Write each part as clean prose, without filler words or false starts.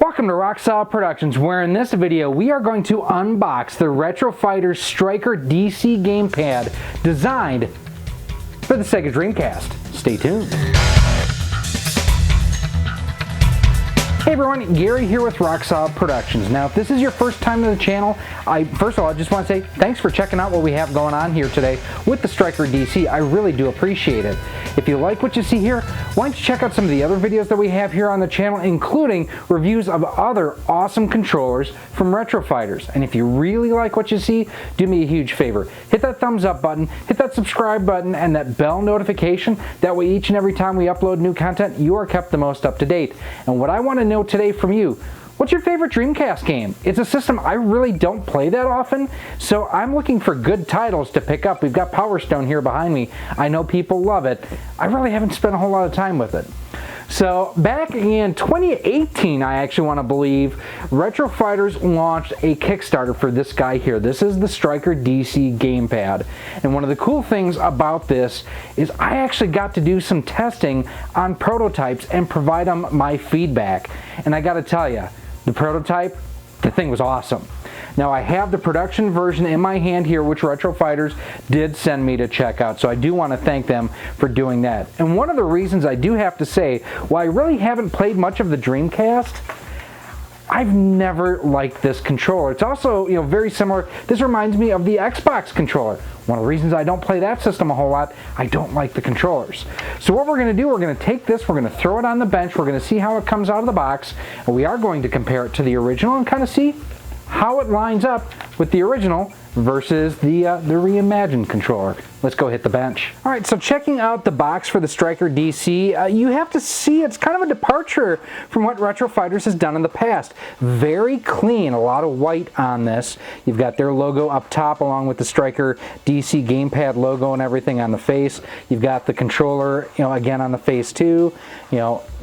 Welcome to Rock Solid Productions, where in this video we are going to unbox the Retro Fighters StrikerDC gamepad designed for the Sega Dreamcast. Stay tuned. Hey everyone, Gary here with Rock Solid Productions. Now, if this is your first time to the channel, first of all, I just want to say thanks for checking out what we have going on here today with the StrikerDC. I really do appreciate it. If you like what you see here, why don't you check out some of the other videos that we have here on the channel, including reviews of other awesome controllers from Retro Fighters. And if you really like what you see, do me a huge favor. Hit that thumbs up button, hit that subscribe button, and that bell notification. That way each and every time we upload new content, you are kept the most up to date. And what I want to know today from you, what's your favorite Dreamcast game? It's a system I really don't play that often, so I'm looking for good titles to pick up. We've got Power Stone here behind me. I know people love it. I really haven't spent a whole lot of time with it. So back in 2018, I actually want to believe, Retro Fighters launched a Kickstarter for this guy here. This is the StrikerDC gamepad. And one of the cool things about this is I actually got to do some testing on prototypes and provide them my feedback. And I got to tell you, the prototype, the thing was awesome. Now I have the production version in my hand here, which Retro Fighters did send me to check out, so I do want to thank them for doing that. And one of the reasons I do have to say, while I really haven't played much of the Dreamcast, I've never liked this controller. It's also, very similar. This reminds me of the Xbox controller. One of the reasons I don't play that system a whole lot, I don't like the controllers. So what we're going to do, we're going to take this, we're going to throw it on the bench, we're going to see how it comes out of the box, and we are going to compare it to the original and kind of see how it lines up with the original versus the reimagined controller. Let's go hit the bench. All right, so checking out the box for the StrikerDC, you have to see it's kind of a departure from what Retro Fighters has done in the past. Very clean, a lot of white on this. You've got their logo up top along with the StrikerDC gamepad logo and everything on the face. You've got the controller, again on the face too.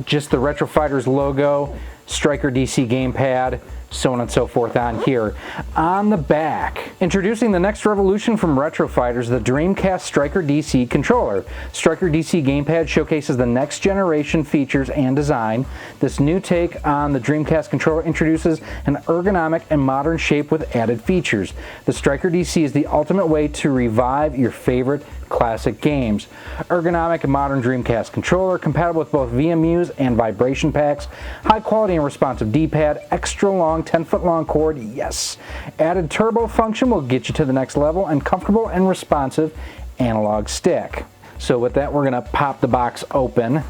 Just the Retro Fighters logo, StrikerDC gamepad, so on and so forth on here. On the back, introducing the next revolution from Retro Fighters, the Dreamcast StrikerDC controller. StrikerDC gamepad showcases the next generation features and design. This new take on the Dreamcast controller introduces an ergonomic and modern shape with added features. The StrikerDC is the ultimate way to revive your favorite classic games. Ergonomic and modern Dreamcast controller, compatible with both VMUs and vibration packs, high quality and responsive D-pad, extra long 10-foot long cord, yes. Added turbo function will get you to the next level, and comfortable and responsive analog stick. So with that, we're going to pop the box open.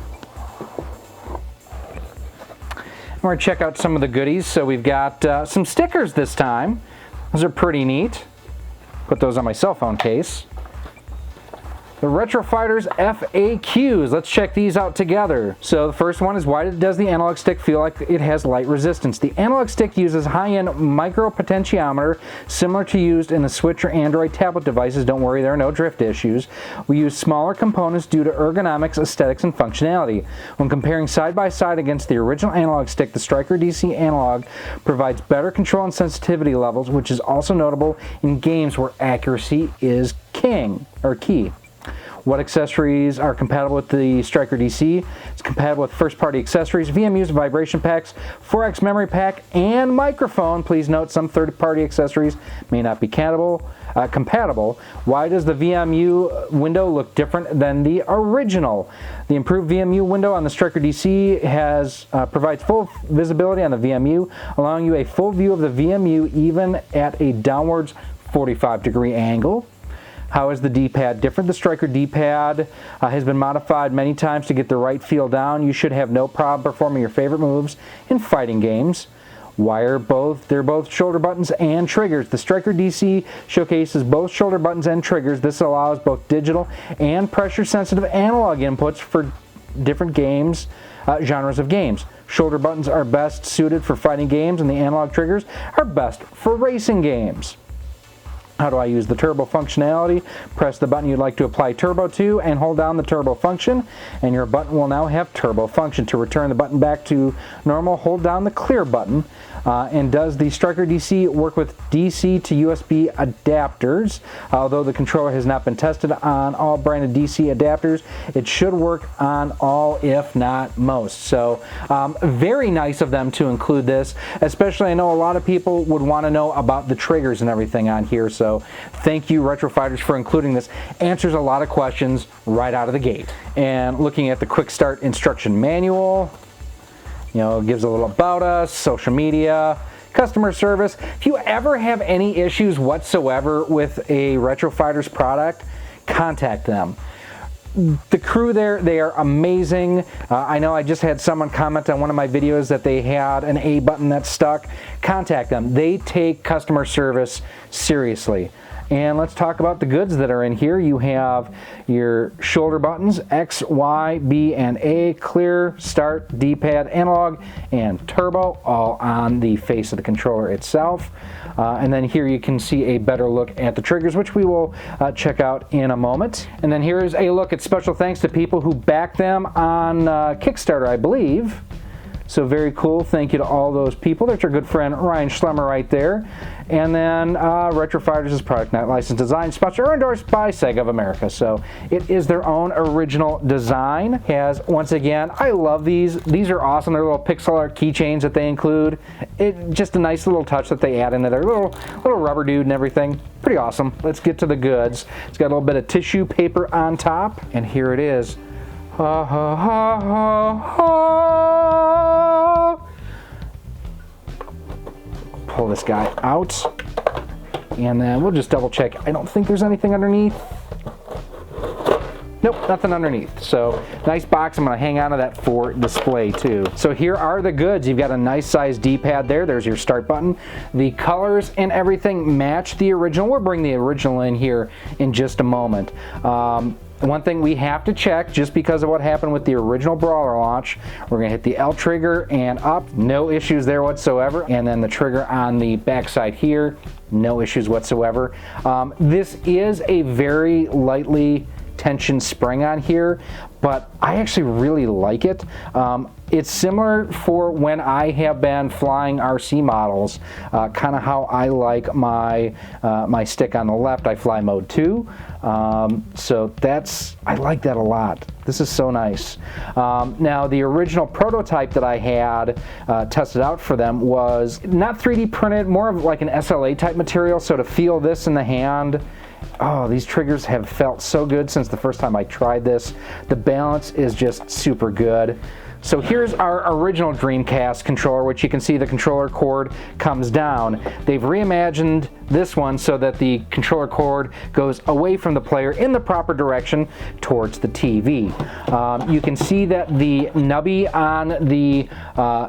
We're going to check out some of the goodies. So we've got some stickers this time. Those are pretty neat. Put those on my cell phone case. The Retro Fighters FAQs. Let's check these out together. So the first one is, why does the analog stick feel like it has light resistance? The analog stick uses high-end micro potentiometer, similar to used in the Switch or Android tablet devices. Don't worry, there are no drift issues. We use smaller components due to ergonomics, aesthetics, and functionality. When comparing side by side against the original analog stick, the StrikerDC analog provides better control and sensitivity levels, which is also notable in games where accuracy is king or key. What accessories are compatible with the StrikerDC? It's compatible with first-party accessories, VMUs, vibration packs, 4X memory pack, and microphone. Please note some third-party accessories may not be compatible. Why does the VMU window look different than the original? The improved VMU window on the StrikerDC provides full visibility on the VMU, allowing you a full view of the VMU even at a downwards 45-degree angle. How is the D-pad different? The Striker D-pad has been modified many times to get the right feel down. You should have no problem performing your favorite moves in fighting games. They're both shoulder buttons and triggers. The StrikerDC showcases both shoulder buttons and triggers. This allows both digital and pressure-sensitive analog inputs for different games, genres of games. Shoulder buttons are best suited for fighting games, and the analog triggers are best for racing games. How do I use the turbo functionality? Press the button you'd like to apply turbo to and hold down the turbo function, and your button will now have turbo function. To return the button back to normal, hold down the clear button. And does the StrikerDC work with DC to USB adapters? Although the controller has not been tested on all branded DC adapters, it should work on all, if not most. So very nice of them to include this, especially I know a lot of people would want to know about the triggers and everything on here. So thank you, Retro Fighters, for including this. Answers a lot of questions right out of the gate. And looking at the quick start instruction manual, you know, it gives a little about us, social media, customer service. If you ever have any issues whatsoever with a Retro Fighters product, contact them. The crew there, they are amazing. I know I just had someone comment on one of my videos that they had an A button that stuck. Contact them. They take customer service seriously. And let's talk about the goods that are in here. You have your shoulder buttons, X, Y, B, and A, clear, start, D-pad, analog, and turbo, all on the face of the controller itself. And then here you can see a better look at the triggers, which we will check out in a moment. And then here is a look at special thanks to people who backed them on Kickstarter, I believe. So very cool. Thank you to all those people. There's our good friend Ryan Schlemmer right there. And then Retro Fighters' product, not licensed design, sponsored or endorsed by Sega of America. So it is their own original design. Has, once again, I love these. These are awesome. They're little pixel art keychains that they include. Just a nice little touch that they add into their little rubber dude and everything. Pretty awesome. Let's get to the goods. It's got a little bit of tissue paper on top. And here it is. Ha ha ha ha ha. Pull this guy out, and then we'll just double check. I don't think there's anything underneath. Nope, nothing underneath. So nice box. I'm going to hang on to that for display too. So here are the goods. You've got a nice size D-pad there. There's your start button. The colors and everything match the original. We'll bring the original in here in just a moment. One thing we have to check, just because of what happened with the original Brawler launch, we're going to hit the L trigger and up. No issues there whatsoever. And then the trigger on the backside here, no issues whatsoever. This is a very lightly tension spring on here, but I actually really like it. It's similar for when I have been flying RC models, kind of how I like my my stick on the left. I fly mode 2, so I like that a lot. This is so nice. Now the original prototype that I had tested out for them was not 3D printed, more of like an SLA type material, so to feel this in the hand, oh, these triggers have felt so good since the first time I tried this. The balance is just super good. So here's our original Dreamcast controller, which you can see the controller cord comes down. They've reimagined this one so that the controller cord goes away from the player in the proper direction towards the TV. You can see that the nubby on the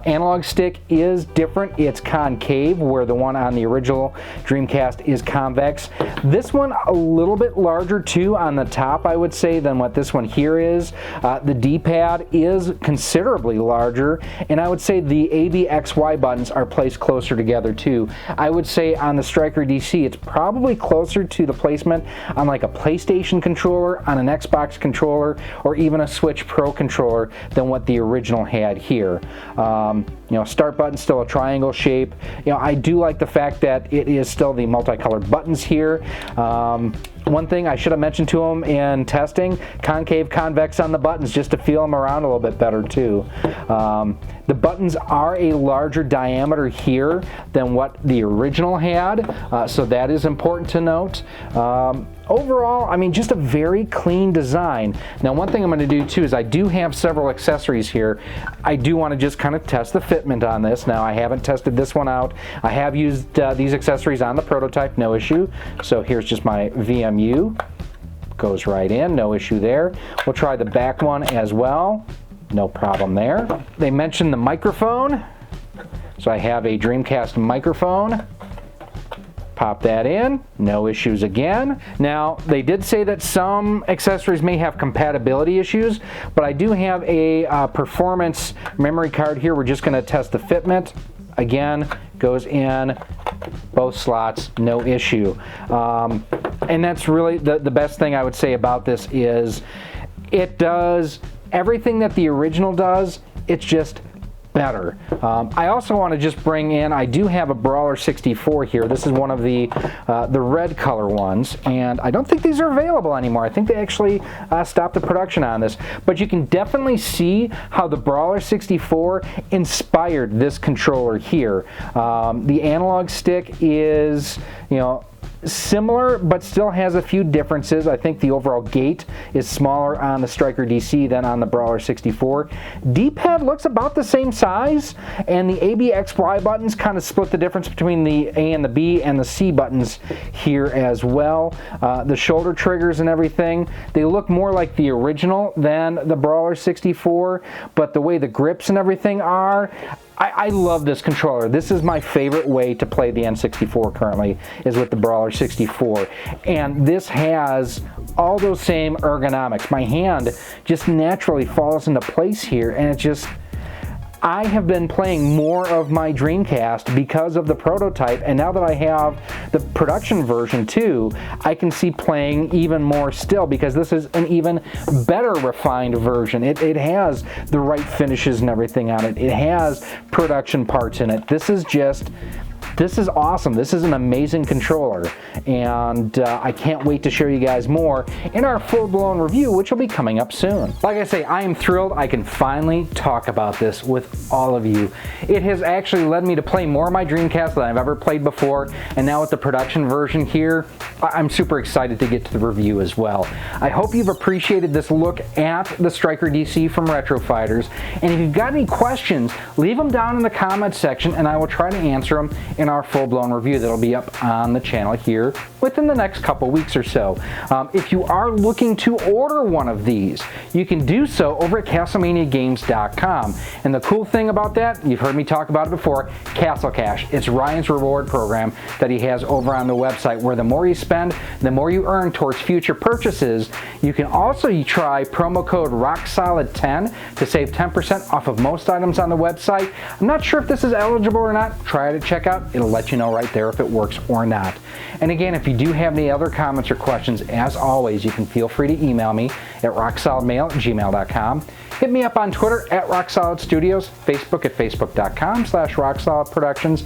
analog stick is different. It's concave, where the one on the original Dreamcast is convex. This one a little bit larger too on the top, I would say, than what this one here is. The D-pad is considerably larger, and I would say the A, B, X, Y buttons are placed closer together too. I would say on the StrikerDC it's probably closer to the placement on like a PlayStation controller, on an Xbox controller, or even a Switch Pro controller than what the original had here. You know, start button still a triangle shape. You know, I do like the fact that it is still the multicolored buttons here. One thing I should have mentioned to them in testing, concave, convex on the buttons, just to feel them around a little bit better too. The buttons are a larger diameter here than what the original had, so that is important to note. Overall, I mean, just a very clean design. Now, one thing I'm going to do too is I do have several accessories here. I do want to just kind of test the fitment on this. Now, I haven't tested this one out. I have used these accessories on the prototype, no issue. So here's just my VMU. Goes right in, no issue there. We'll try the back one as well. No problem there. They mentioned the microphone. So I have a Dreamcast microphone. Pop that in, no issues again. Now, they did say that some accessories may have compatibility issues, but I do have a performance memory card here. We're just going to test the fitment. Again, goes in both slots, no issue. And that's really the best thing I would say about this is it does everything that the original does. It's just better. I also want to just bring in, I do have a Brawler 64 here. This is one of the red color ones, and I don't think these are available anymore. I think they actually stopped the production on this, but you can definitely see how the Brawler 64 inspired this controller here. The analog stick is, you know, similar, but still has a few differences. I think the overall gate is smaller on the StrikerDC than on the Brawler 64. D-pad looks about the same size, and the A, B, X, Y buttons kind of split the difference between the A and the B and the C buttons here as well. The shoulder triggers and everything, they look more like the original than the Brawler 64, but the way the grips and everything are, I love this controller. This is my favorite way to play the N64 currently, is with the Brawler 64. And this has all those same ergonomics. My hand just naturally falls into place here, and it just, I have been playing more of my Dreamcast because of the prototype, and now that I have the production version too, I can see playing even more still, because this is an even better refined version. It has the right finishes and everything on it. It has production parts in it. This is awesome. This is an amazing controller, and I can't wait to show you guys more in our full-blown review, which will be coming up soon. Like I say, I am thrilled I can finally talk about this with all of you. It has actually led me to play more of my Dreamcast than I've ever played before, and now with the production version here, I'm super excited to get to the review as well. I hope you've appreciated this look at the StrikerDC from Retro Fighters, and if you've got any questions, leave them down in the comments section, and I will try to answer them in our full-blown review that'll be up on the channel here within the next couple weeks or so. If you are looking to order one of these, you can do so over at CastlemaniaGames.com. And the cool thing about that, you've heard me talk about it before, Castle Cash. It's Ryan's reward program that he has over on the website, where the more you spend, the more you earn towards future purchases. You can also try promo code ROCKSOLID10 to save 10% off of most items on the website. I'm not sure if this is eligible or not. Try it at checkout. It'll let you know right there if it works or not. And again, if you do have any other comments or questions, as always, you can feel free to email me at rocksolidmail@gmail.com. Hit me up on Twitter at RockSolidStudios, Facebook at facebook.com/RockSolidProductions,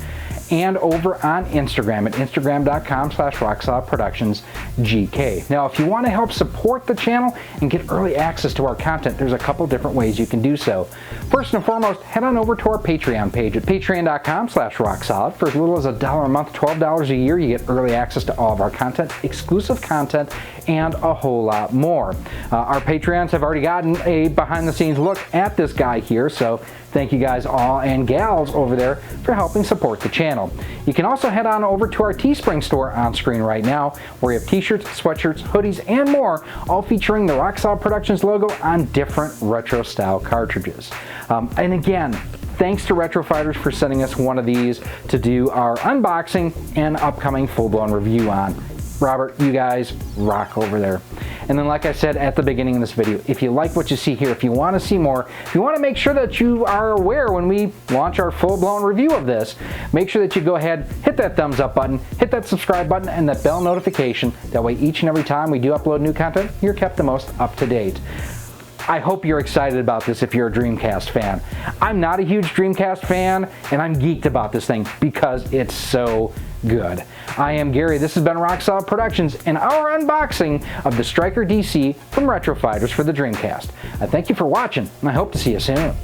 and over on Instagram at instagram.com/RockSolidProductionsGK. Now, if you want to help support the channel and get early access to our content, there's a couple different ways you can do so. First and foremost, head on over to our Patreon page at patreon.com/RockSolid. For as little as $1 a month, $12 a year, you get early access to all of our content, exclusive content, and a whole lot more. Our Patreons have already gotten a behind-the-scenes look at this guy here, so thank you guys all and gals over there for helping support the channel. You can also head on over to our Teespring store on screen right now, where we have t-shirts, sweatshirts, hoodies, and more, all featuring the Rock Solid Productions logo on different retro style cartridges. And again, thanks to Retro Fighters for sending us one of these to do our unboxing and upcoming full-blown review on. Robert, you guys rock over there. And then, like I said at the beginning of this video, if you like what you see here, if you want to see more, if you want to make sure that you are aware when we launch our full-blown review of this, make sure that you go ahead, hit that thumbs up button, hit that subscribe button, and that bell notification. That way, each and every time we do upload new content, you're kept the most up to date. I hope you're excited about this if you're a Dreamcast fan. I'm not a huge Dreamcast fan, and I'm geeked about this thing because it's so good. I am Gary. This has been Rock Solid Productions and our unboxing of the StrikerDC from Retro Fighters for the Dreamcast. I thank you for watching, and I hope to see you soon.